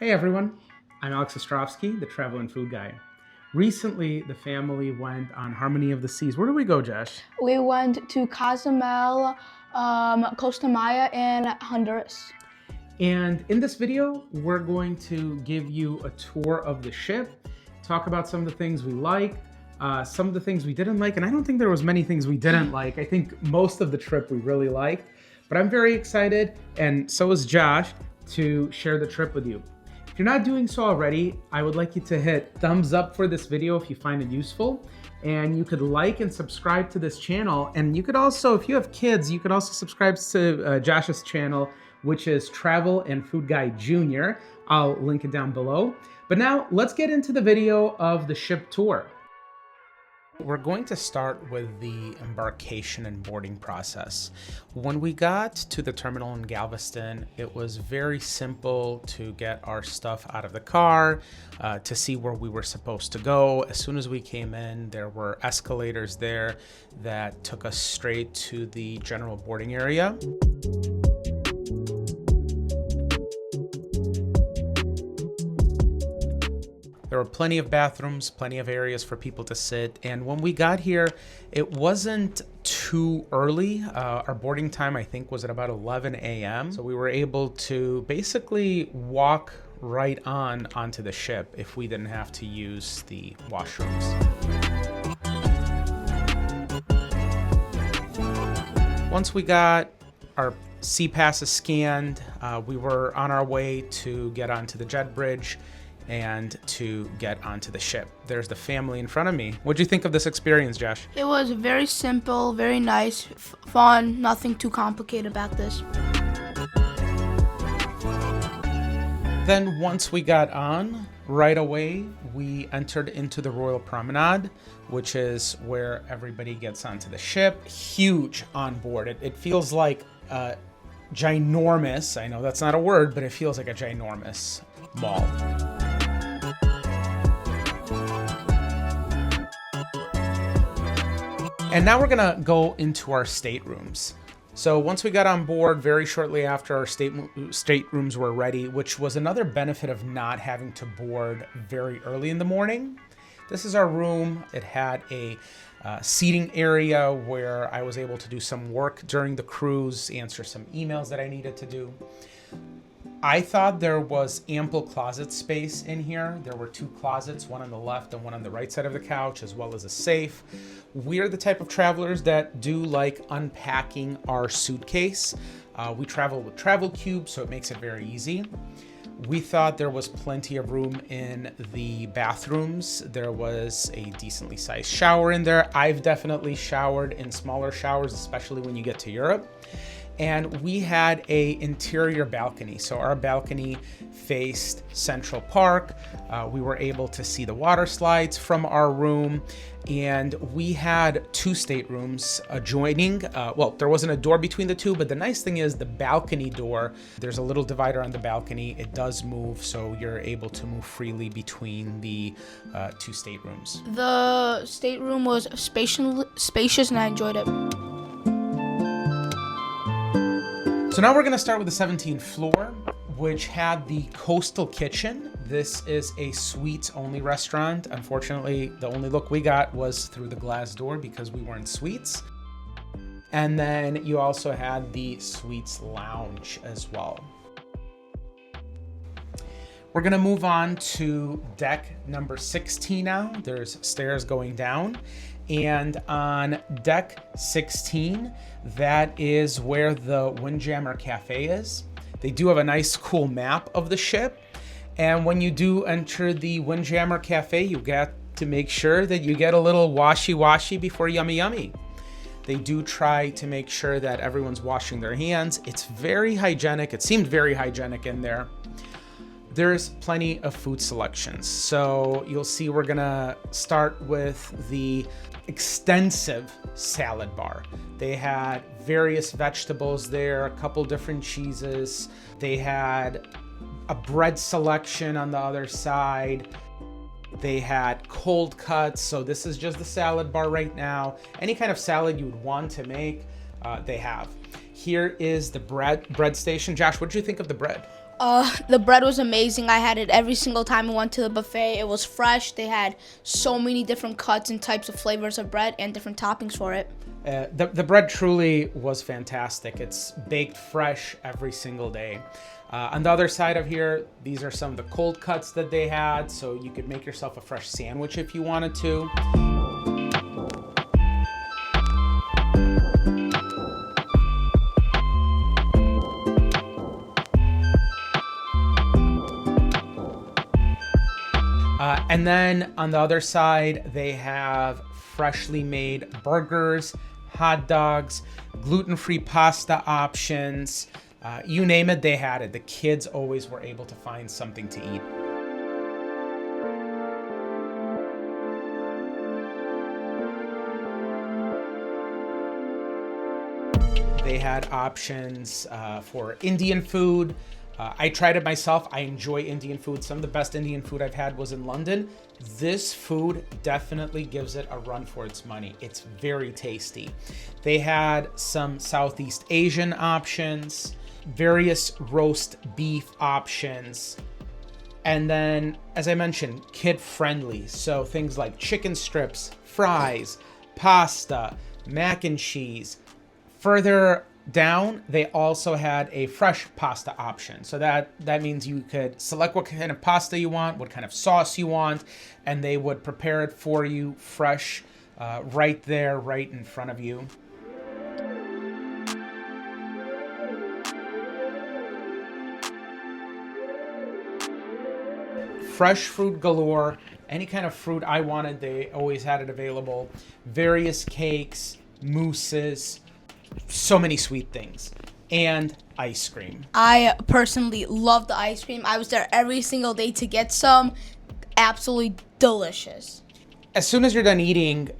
Hey everyone, I'm Alex Ostrovsky, the travel and food guy. Recently, the family went on Harmony of the Seas. Where did we go, Josh? We went to Cozumel, Costa Maya, and Honduras. And in this video, we're going to give you a tour of the ship, talk about some of the things we liked, some of the things we didn't like, and I don't think there was many things we didn't like. I think most of the trip we really liked, but I'm very excited, and so is Josh, to share the trip with you. If you're not doing so already, I would like you to hit thumbs up for this video if you find it useful. And you could like and subscribe to this channel. And you could also, if you have kids, you could also subscribe to Josh's channel, which is Travel and Food Guy Jr. I'll link it down below. But now let's get into the video of the ship tour. We're going to start with the embarkation and boarding process. When we got to the terminal in Galveston, it was very simple to get our stuff out of the car, to see where we were supposed to go. As soon as we came in, there were escalators there that took us straight to the general boarding area. There were plenty of bathrooms, plenty of areas for people to sit. And when we got here, it wasn't too early. Our boarding time, I think, was at about 11 a.m. So we were able to basically walk right onto the ship if we didn't have to use the washrooms. Once we got our sea passes scanned, we were on our way to get onto the jet bridge and to get onto the ship. There's the family in front of me. What'd you think of this experience, Josh? It was very simple, very nice, fun, nothing too complicated about this. Then once we got on, right away, we entered into the Royal Promenade, which is where everybody gets onto the ship. Huge on board. It feels like ginormous, I know that's not a word, but it feels like a ginormous mall. And now we're gonna go into our staterooms. So once we got on board, very shortly after, our staterooms were ready, which was another benefit of not having to board very early in the morning. This is our room. It had a seating area where I was able to do some work during the cruise, answer some emails that I needed to do. I thought there was ample closet space in here. There were two closets, one on the left and one on the right side of the couch, as well as a safe. We're the type of travelers that do like unpacking our suitcase. We travel with travel cubes, so it makes it very easy. We thought there was plenty of room in the bathrooms. There was a decently sized shower in there. I've definitely showered in smaller showers, especially when you get to Europe. And we had a interior balcony. So our balcony faced Central Park. We were able to see the water slides from our room. And we had two staterooms adjoining. Well, there wasn't a door between the two, but the nice thing is the balcony door, there's a little divider on the balcony. It does move, so you're able to move freely between the two staterooms. The stateroom was spacious and I enjoyed it. So now we're gonna start with the 17th floor, which had the coastal kitchen. This is a suites only restaurant. Unfortunately, the only look we got was through the glass door because we weren't suites. And then you also had the suites lounge as well. We're gonna move on to deck number 16 now. There's stairs going down. And on deck 16, that is where the Windjammer Café is. They do have a nice cool map of the ship. And when you do enter the Windjammer Café, you got to make sure that you get a little washy-washy before yummy yummy. They do try to make sure that everyone's washing their hands. It's very hygienic. It seemed very hygienic in there. There's plenty of food selections. So you'll see we're gonna start with the extensive salad bar. They had various vegetables there, a couple different cheeses. They had a bread selection on the other side. They had cold cuts. So this is just the salad bar right now. Any kind of salad you would want to make, they have. Here is the bread station. Josh, what did you think of the bread? The bread was amazing. I had it every single time I went to the buffet. It was fresh. They had so many different cuts and types of flavors of bread and different toppings for it. The bread truly was fantastic. It's baked fresh every single day. On the other side of here, these are some of the cold cuts that they had, so you could make yourself a fresh sandwich if you wanted to. And then on the other side, they have freshly made burgers, hot dogs, gluten-free pasta options. You name it, they had it. The kids always were able to find something to eat. They had options for Indian food. I tried it myself. I enjoy Indian food. Some of the best Indian food I've had was in London. This food definitely gives it a run for its money. It's very tasty. They had some Southeast Asian options, various roast beef options, and then, as I mentioned, kid-friendly. So things like chicken strips, fries, pasta, mac and cheese. Further down, they also had a fresh pasta option. So that means you could select what kind of pasta you want, what kind of sauce you want, and they would prepare it for you fresh, right there, right in front of you. Fresh fruit galore. Any kind of fruit I wanted, they always had it available. Various cakes, mousses, so many sweet things, and ice cream. I personally love the ice cream. I was there every single day to get some. Absolutely delicious. As soon as you're done eating,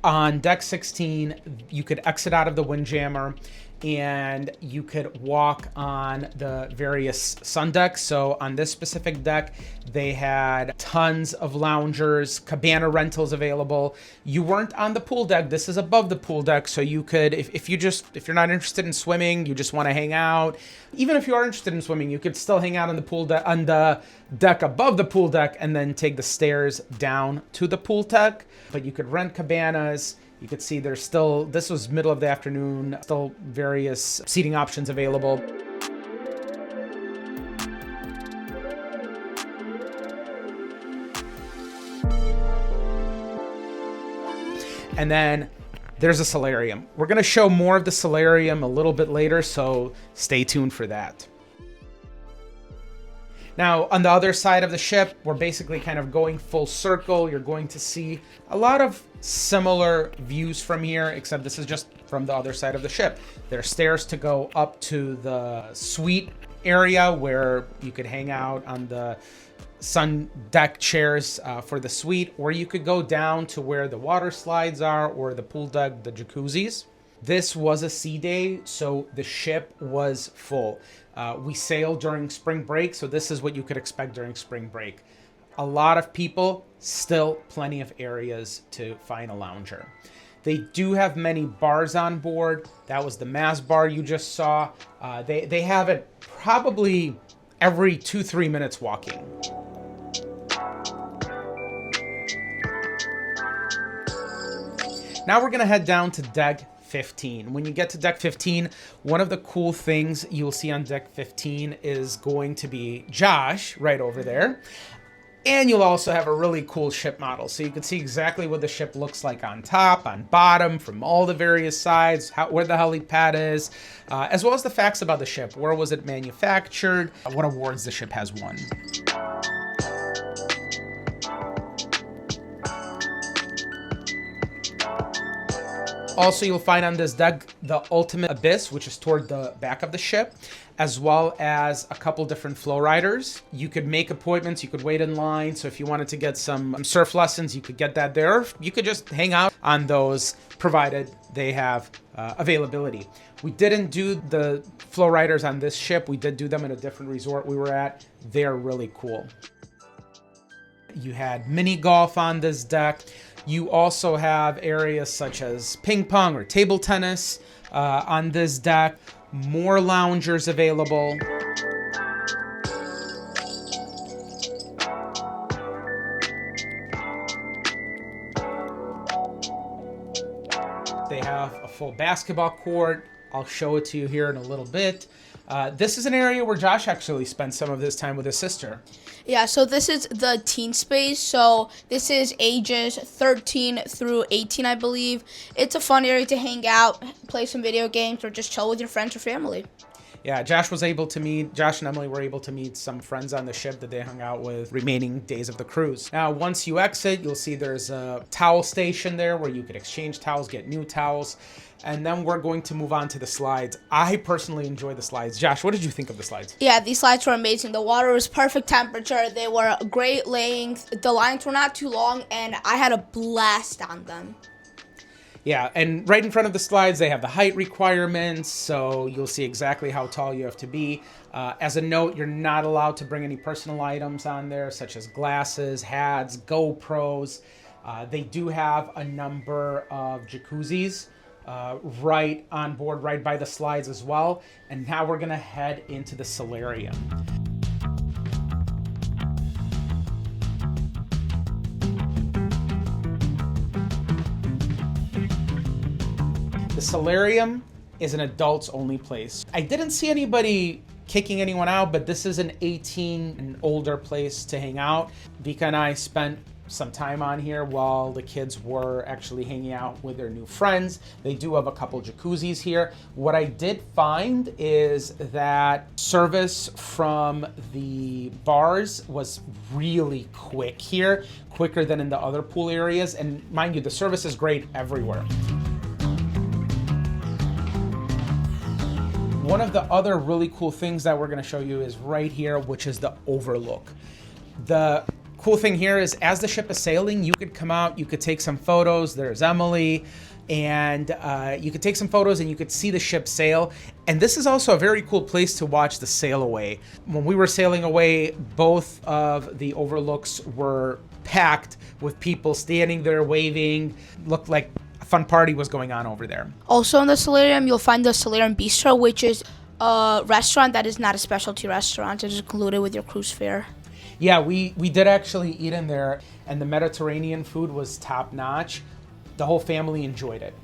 on deck 16, you could exit out of the Windjammer and you could walk on the various sun decks. So on this specific deck, they had tons of loungers, cabana rentals available. You weren't on the pool deck. This is above the pool deck. So you could, if you're not interested in swimming, you just want to hang out. Even if you are interested in swimming, you could still hang out on the pool deck, on the deck above the pool deck, and then take the stairs down to the pool deck. But you could rent cabanas. You could see there's still, this was middle of the afternoon, still various seating options available. And then there's a solarium. We're going to show more of the solarium a little bit later, so stay tuned for that. Now, on the other side of the ship, we're basically kind of going full circle. You're going to see a lot of similar views from here, except this is just from the other side of the ship. There are stairs to go up to the suite area where you could hang out on the sun deck chairs for the suite, or you could go down to where the water slides are, or the pool deck, the jacuzzis. This was a sea day, so the ship was full. We sailed during spring break, so this is what you could expect during spring break. A lot of people, still plenty of areas to find a lounger. They do have many bars on board. That was the Mass bar you just saw. They have it probably every 2-3 minutes walking. Now we're gonna head down to deck 15. When you get to deck 15, one of the cool things you'll see on deck 15 is going to be Josh right over there. And you'll also have a really cool ship model. So you can see exactly what the ship looks like on top, on bottom, from all the various sides, where the helipad is, as well as the facts about the ship. Where was it manufactured? What awards the ship has won. Also, you'll find on this deck the ultimate abyss, which is toward the back of the ship, as well as a couple different FlowRiders. You could make appointments, you could wait in line. So if you wanted to get some surf lessons, you could get that there. You could just hang out on those, provided they have availability. We didn't do the FlowRiders on this ship. We did do them at a different resort we were at. They're really cool. You had mini golf on this deck. You also have areas such as ping pong or table tennis on this deck. More loungers available. They have a full basketball court. I'll show it to you here in a little bit. This is an area where Josh actually spent some of his time with his sister. Yeah, so this is the teen space. So this is ages 13 through 18, I believe. It's a fun area to hang out, play some video games, or just chill with your friends or family. Yeah, Josh and Emily were able to meet some friends on the ship that they hung out with remaining days of the cruise. Now, once you exit, you'll see there's a towel station there where you could exchange towels, get new towels, and then we're going to move on to the slides. I personally enjoy the slides. Josh, what did you think of the slides? Yeah, these slides were amazing. The water was perfect temperature. They were great length. The lines were not too long, and I had a blast on them. Yeah, and right in front of the slides, they have the height requirements, so you'll see exactly how tall you have to be. As a note, you're not allowed to bring any personal items on there, such as glasses, hats, GoPros. They do have a number of jacuzzis right on board, right by the slides as well. And now we're gonna head into the Solarium. The Solarium is an adults only place. I didn't see anybody kicking anyone out, but this is an 18 and older place to hang out. Vika and I spent some time on here while the kids were actually hanging out with their new friends. They do have a couple jacuzzis here. What I did find is that service from the bars was really quick here, quicker than in the other pool areas. And mind you, the service is great everywhere. One of the other really cool things that we're going to show you is right here, which is the overlook. The cool thing here is as the ship is sailing, you could come out, you could take some photos. There's Emily, and you could take some photos and you could see the ship sail. And this is also a very cool place to watch the sail away. When we were sailing away, both of the overlooks were packed with people standing there waving. Looked like fun party was going on over there. Also in the Solarium, you'll find the Solarium Bistro, which is a restaurant that is not a specialty restaurant. It is included with your cruise fare. Yeah, we did actually eat in there, and the Mediterranean food was top notch. The whole family enjoyed it.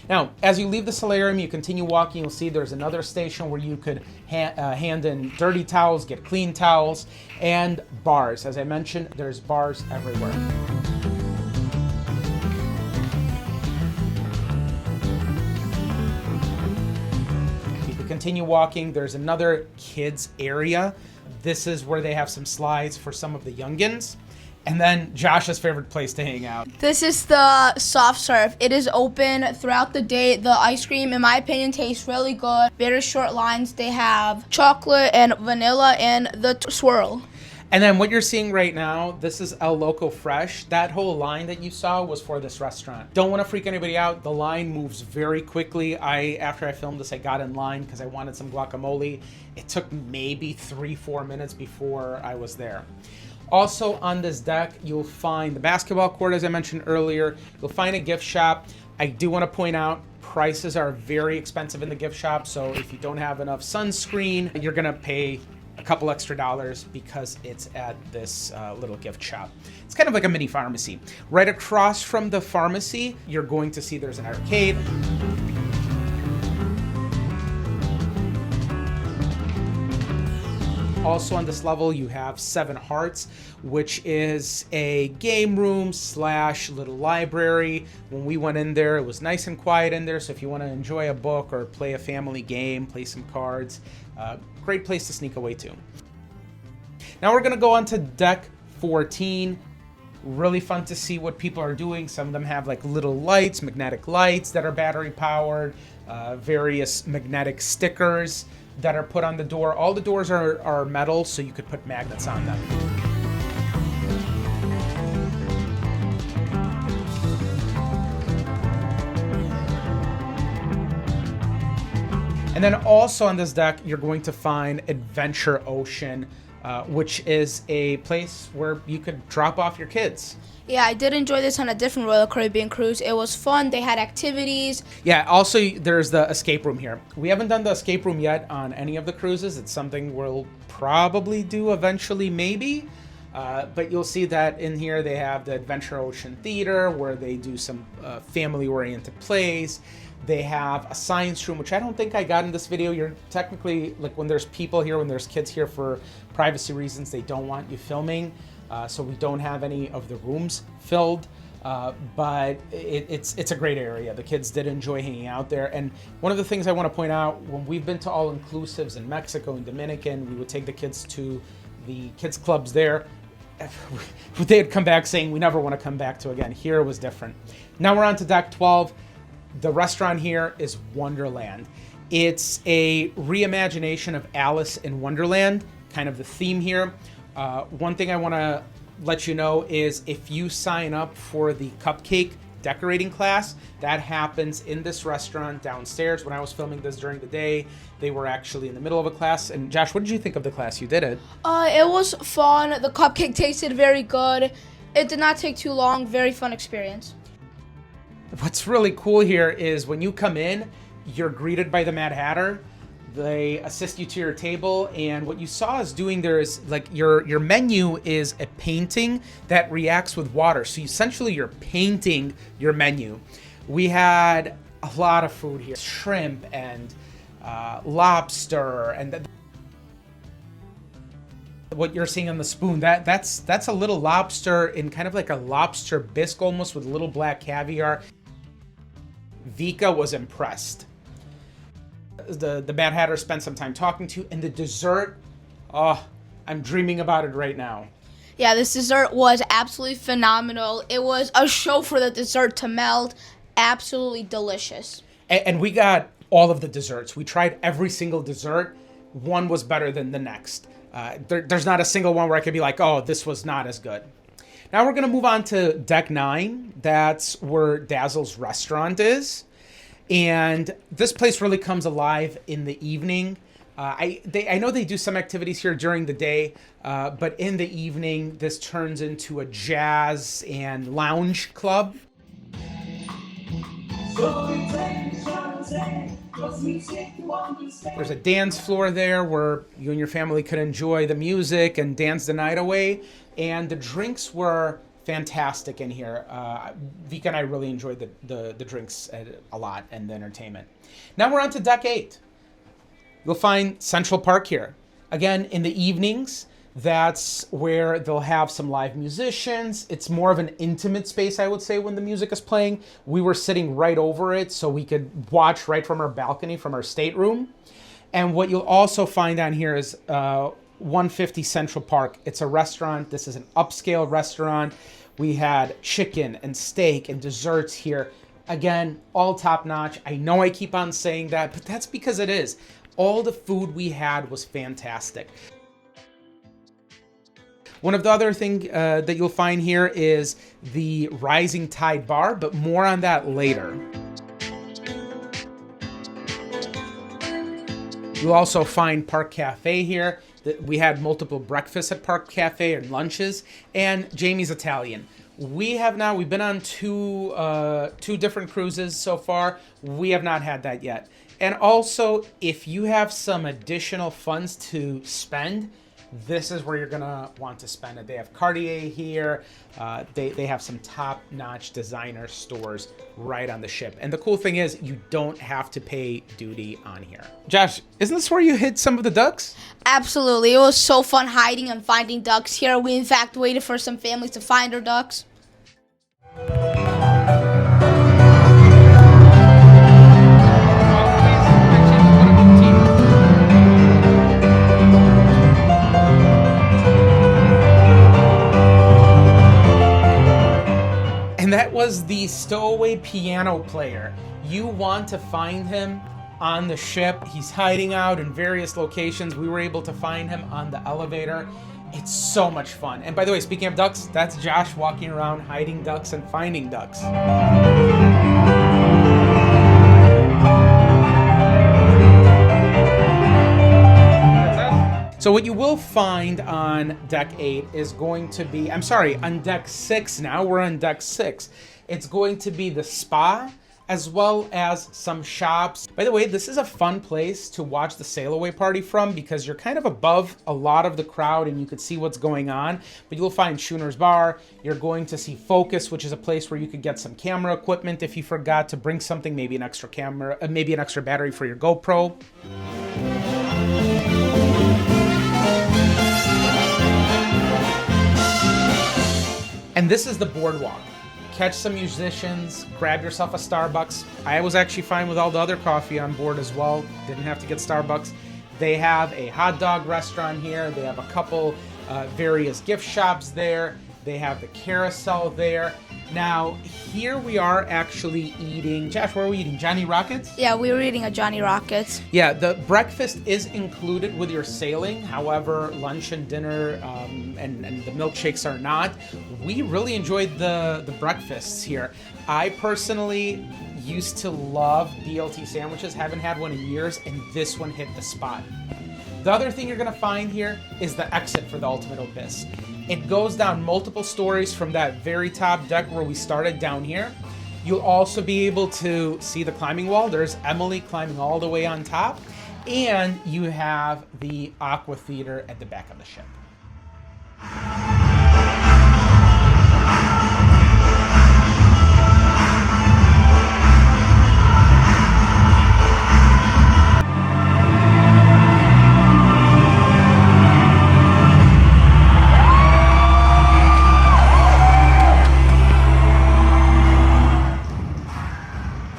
Now, as you leave the Solarium, you continue walking, you'll see there's another station where you could hand in dirty towels, get clean towels, and bars. As I mentioned, there's bars everywhere. Continue walking, there's another kids area. This is where they have some slides for some of the youngins. And then Josh's favorite place to hang out. This is the soft serve. It is open throughout the day. The ice cream, in my opinion, tastes really good. Very short lines. They have chocolate and vanilla and the swirl. And then what you're seeing right now, this is El Loco Fresh. That whole line that you saw was for this restaurant. Don't want to freak anybody out. The line moves very quickly. After I filmed this, I got in line because I wanted some guacamole. It took maybe 3-4 minutes before I was there. Also on this deck, you'll find the basketball court, as I mentioned earlier. You'll find a gift shop. I do want to point out, prices are very expensive in the gift shop. So if you don't have enough sunscreen, you're going to pay a couple extra dollars because it's at this little gift shop. It's kind of like a mini pharmacy. Right across from the pharmacy, you're going to see there's an arcade. Also on this level, you have Seven Hearts, which is a game room / little library. When we went in there, it was nice and quiet in there. So if you want to enjoy a book or play a family game, play some cards, great place to sneak away to. Now we're going to go on to deck 14. Really fun to see what people are doing. Some of them have like little lights, magnetic lights that are battery powered, various magnetic stickers that are put on the door. All the doors are metal, so you could put magnets on them. And then also on this deck, you're going to find Adventure Ocean, which is a place where you could drop off your kids. Yeah, I did enjoy this on a different Royal Caribbean cruise. It was fun. They had activities. Yeah, also there's the escape room here. We haven't done the escape room yet on any of the cruises. It's something we'll probably do eventually, maybe. But you'll see that in here they have the Adventure Ocean Theater where they do some family-oriented plays. They have a science room, which I don't think I got in this video. You're technically, like when there's people here, when there's kids here for privacy reasons, they don't want you filming. So we don't have any of the rooms filled. But it's a great area. The kids did enjoy hanging out there. And one of the things I want to point out, when we've been to all-inclusives in Mexico and Dominican, we would take the kids to the kids clubs there. They'd come back saying, we never want to come back to again. Here it was different. Now we're on to deck 12. The restaurant here is Wonderland. It's a reimagination of Alice in Wonderland, kind of the theme here. One thing I want to let you know is if you sign up for the Cupcake decorating class, that happens in this restaurant downstairs. When I was filming this during the day, they were actually in the middle of a class. And Josh, what did you think of the class? You did it. It was fun. The cupcake tasted very good. It did not take too long. Very fun experience. What's really cool here is when you come in, you're greeted by the Mad Hatter. They assist you to your table, and what you saw us doing there is like your menu is a painting that reacts with water. So essentially you're painting your menu. We had a lot of food here, shrimp and lobster, and what you're seeing on the spoon, that's a little lobster in kind of like a lobster bisque almost with a little black caviar. Vika was impressed. The Mad Hatter spent some time talking to, and the dessert, oh, I'm dreaming about it right now. Yeah, this dessert was absolutely phenomenal. It was a show for the dessert to melt. Absolutely delicious. And we got all of the desserts. We tried every single dessert. One was better than the next. There's not a single one where I could be like, oh, this was not as good. Now we're going to move on to deck 9. That's where Dazzles restaurant is. And this place really comes alive in the evening. I know they do some activities here during the day, but in the evening, this turns into a jazz and lounge club. There's a dance floor there where you and your family could enjoy the music and dance the night away. And the drinks were fantastic in here. Vika and I really enjoyed the drinks a lot and the entertainment. Now we're on to deck 8. You'll find Central Park here. Again, in the evenings, that's where they'll have some live musicians. It's more of an intimate space, I would say, when the music is playing. We were sitting right over it, so we could watch right from our balcony, from our stateroom. And what you'll also find on here is 150 Central Park. It's a restaurant. This is an upscale restaurant. We had chicken and steak and desserts here. Again, all top notch. I know I keep on saying that, but that's because it is. All the food we had was fantastic. One of the other things that you'll find here is the Rising Tide Bar, but more on that later. You'll also find Park Cafe here. We had multiple breakfasts at Park Cafe and lunches, and Jamie's Italian. We've been on two different cruises so far. We have not had that yet. And also, if you have some additional funds to spend, this is where you're gonna want to spend it. They have Cartier here. They have some top-notch designer stores right on the ship. And the cool thing is you don't have to pay duty on here. Josh, isn't this where you hid some of the ducks? Absolutely. It was so fun hiding and finding ducks here. We, in fact, waited for some families to find their ducks. And that was the stowaway piano player. You want to find him on the ship. He's hiding out in various locations. We were able to find him on the elevator. It's so much fun. And by the way, speaking of ducks, that's Josh walking around hiding ducks and finding ducks. So what you will find on deck 8 is going to be, on deck 6 now, we're on deck 6. It's going to be the spa. as well as some shops. By the way, this is a fun place to watch the sail away party from because you're kind of above a lot of the crowd and you could see what's going on. But you'll find Schooner's Bar. You're going to see Focus, which is a place where you could get some camera equipment if you forgot to bring something, maybe an extra camera, maybe an extra battery for your GoPro. And this is the Boardwalk. Catch some musicians, grab yourself a Starbucks. I was actually fine with all the other coffee on board as well. Didn't have to get Starbucks. They have a hot dog restaurant here. They have a couple various gift shops there. They have the Carousel there. Now, here we are actually eating. Josh, what are we eating? Johnny Rockets? Yeah, we were eating a Johnny Rockets. Yeah, the breakfast is included with your sailing. However, lunch and dinner and the milkshakes are not. We really enjoyed the breakfasts here. I personally used to love BLT sandwiches. Haven't had one in years, and this one hit the spot. The other thing you're going to find here is the exit for the Ultimate Abyss. It goes down multiple stories from that very top deck where we started down here. You'll also be able to see the climbing wall. There's Emily climbing all the way on top. And you have the Aqua Theater at the back of the ship.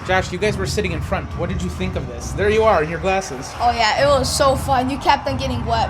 Josh, you guys were sitting in front. What did you think of this? There you are in your glasses. Oh yeah, it was so fun. You kept on getting wet.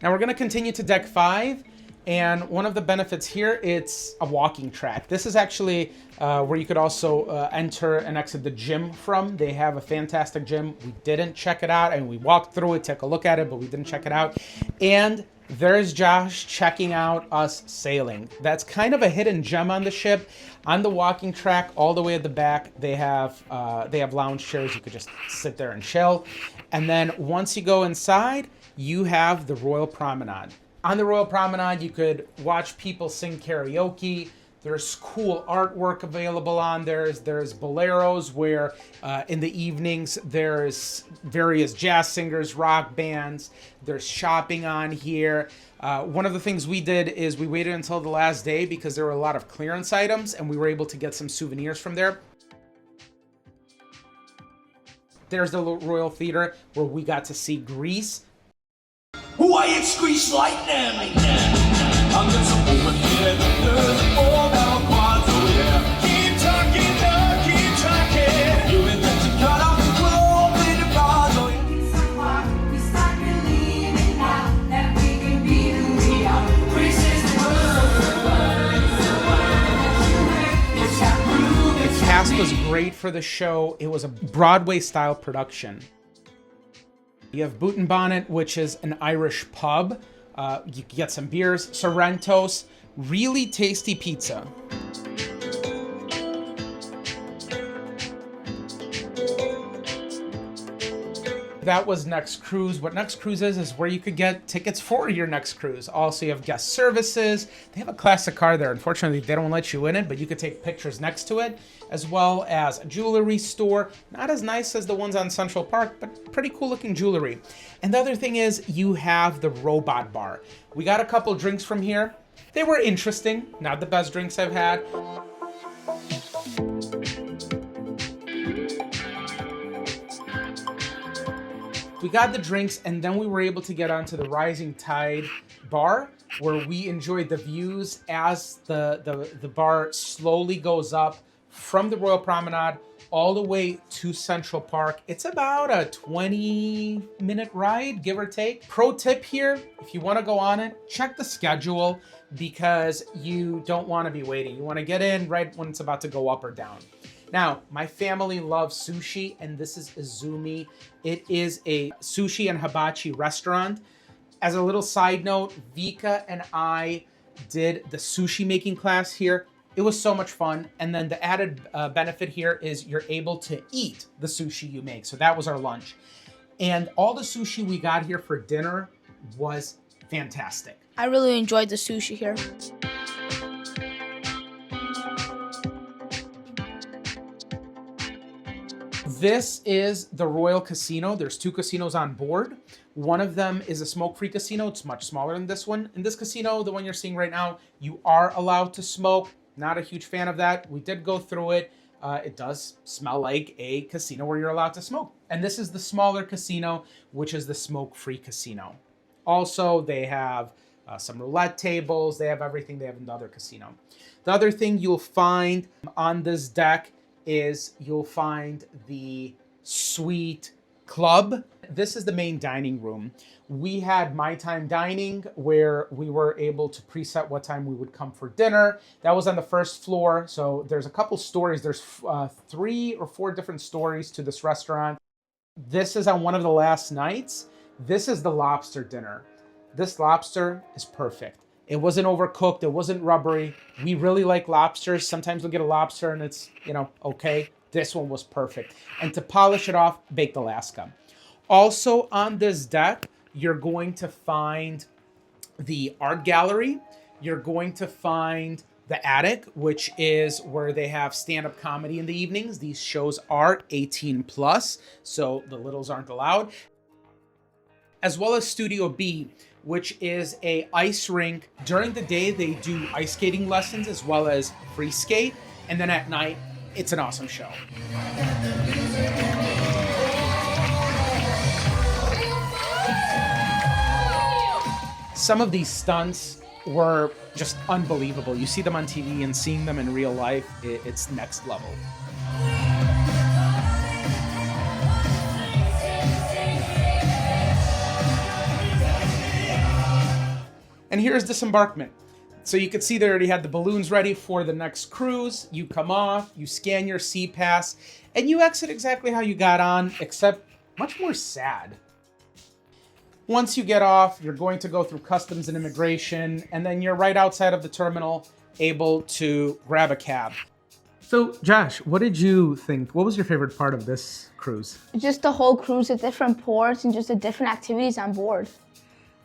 Now we're gonna continue to deck 5, and one of the benefits here, it's a walking track. This is actually where you could also enter and exit the gym from. They have a fantastic gym. We didn't check it out, and we walked through it, took a look at it, but we didn't check it out. And there's Josh checking out us sailing. That's kind of a hidden gem on the ship. On the walking track, all the way at the back, they have lounge chairs. You could just sit there and chill. And then once you go inside, you have the Royal Promenade. On the Royal Promenade, you could watch people sing karaoke. There's cool artwork available on there. There's boleros where in the evenings there's various jazz singers, rock bands. There's shopping on here. One of the things we did is we waited until the last day because there were a lot of clearance items and we were able to get some souvenirs from there. There's the Royal Theater where we got to see Grease. Why it's Grease lightning? I'm just over here, the all down quads, oh yeah. Keep talking, now, keep talking. You ain't let you cut off the clothes in the bars, oh yeah. We start believing now that we can be who we are. Grease is the word. The cast was great for the show. It was a Broadway-style production. You have Boot and Bonnet, which is an Irish pub. You can get some beers, Sorrento's, really tasty pizza. That was Next Cruise. What Next Cruise is where you could get tickets for your next cruise. Also, you have guest services. They have a classic car there. Unfortunately, they don't let you in it, but you could take pictures next to it, as well as a jewelry store. Not as nice as the ones on Central Park, but pretty cool looking jewelry. And the other thing is you have the robot bar. We got a couple drinks from here. They were interesting. Not the best drinks I've had. We got the drinks, and then we were able to get onto the Rising Tide bar, where we enjoyed the views as the bar slowly goes up from the Royal Promenade all the way to Central Park. It's about a 20-minute ride, give or take. Pro tip here, if you want to go on it, check the schedule because you don't want to be waiting. You want to get in right when it's about to go up or down. Now, my family loves sushi, and this is Izumi. It is a sushi and hibachi restaurant. As a little side note, Vika and I did the sushi making class here. It was so much fun. And then the added benefit here is you're able to eat the sushi you make. So that was our lunch. And all the sushi we got here for dinner was fantastic. I really enjoyed the sushi here. this is the Royal Casino. There's 2 casinos on board. One of them is a smoke-free casino. It's much smaller than this one. In this casino, the one you're seeing right now, you are allowed to smoke. Not a huge fan of that. We did go through it. It does smell like a casino where you're allowed to smoke. And this is the smaller casino, which is the smoke-free casino. Also, they have some roulette tables. They have everything they have in the other casino. The other thing you'll find on this deck is you'll find the suite club. This is the main dining room. We had My Time Dining where we were able to preset what time we would come for dinner. That was on the first floor. So there's a couple stories. There's 3 or 4 different stories to this restaurant. This is on one of the last nights. This is the lobster dinner. This lobster is perfect. It wasn't overcooked. It wasn't rubbery. We really like lobsters. Sometimes we'll get a lobster and it's, okay. This one was perfect. And to polish it off, baked Alaska. Also on this deck, you're going to find the art gallery. You're going to find the attic, which is where they have stand-up comedy in the evenings. These shows are 18 plus, so the littles aren't allowed. As well as Studio B, which is a ice rink. During the day, they do ice skating lessons as well as free skate. And then at night, it's an awesome show. Some of these stunts were just unbelievable. You see them on TV and seeing them in real life, it's next level. And here's Disembarkment. So you can see they already had the balloons ready for the next cruise. You come off, you scan your C-Pass, and you exit exactly how you got on, except much more sad. Once you get off, you're going to go through customs and immigration, and then you're right outside of the terminal, able to grab a cab. So Josh, what did you think? What was your favorite part of this cruise? Just the whole cruise, the different ports, and just the different activities on board.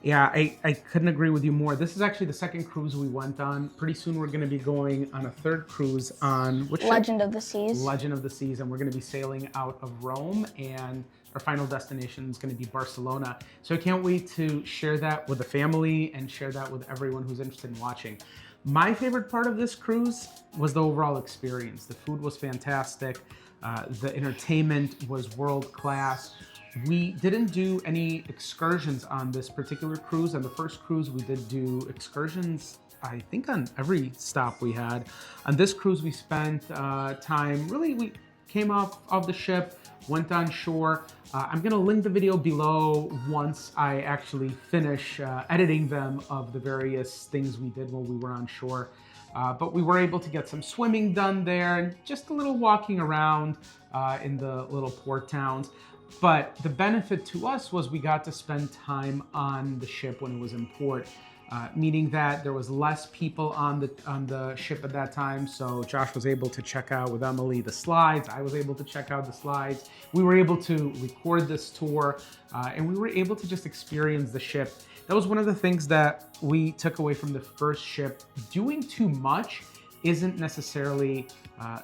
Yeah, I couldn't agree with you more. This is actually the second cruise we went on. Pretty soon we're going to be going on a third cruise on which Legend ship? of the Seas. Legend of the Seas, and we're going to be sailing out of Rome, and our final destination is going to be Barcelona. So I can't wait to share that with the family and share that with everyone who's interested in watching. My favorite part of this cruise was the overall experience. The food was fantastic. The entertainment was world class. We didn't do any excursions on this particular cruise. On the first cruise, we did do excursions, I think, on every stop we had. On this cruise, we spent time, we came off of the ship, went on shore. I'm gonna link the video below once I actually finish editing them of the various things we did while we were on shore. But we were able to get some swimming done there and just a little walking around in the little port towns. But the benefit to us was we got to spend time on the ship when it was in port, meaning that there was less people on the ship at that time. So Josh was able to check out with Emily the slides. I was able to check out the slides. We were able to record this tour, and we were able to just experience the ship. That was one of the things that we took away from the first ship. Doing too much isn't necessarily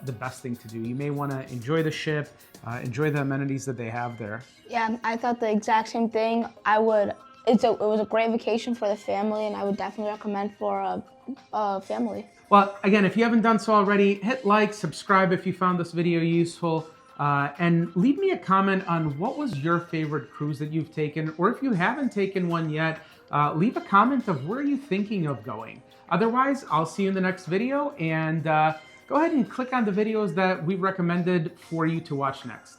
the best thing to do. You may want to enjoy the ship, enjoy the amenities that they have there. Yeah, I thought the exact same thing. It was a great vacation for the family, and I would definitely recommend for a family. Well, again, if you haven't done so already, hit like, subscribe if you found this video useful, and leave me a comment on what was your favorite cruise that you've taken, or if you haven't taken one yet, leave a comment of where you're thinking of going. Otherwise, I'll see you in the next video, and go ahead and click on the videos that we've recommended for you to watch next.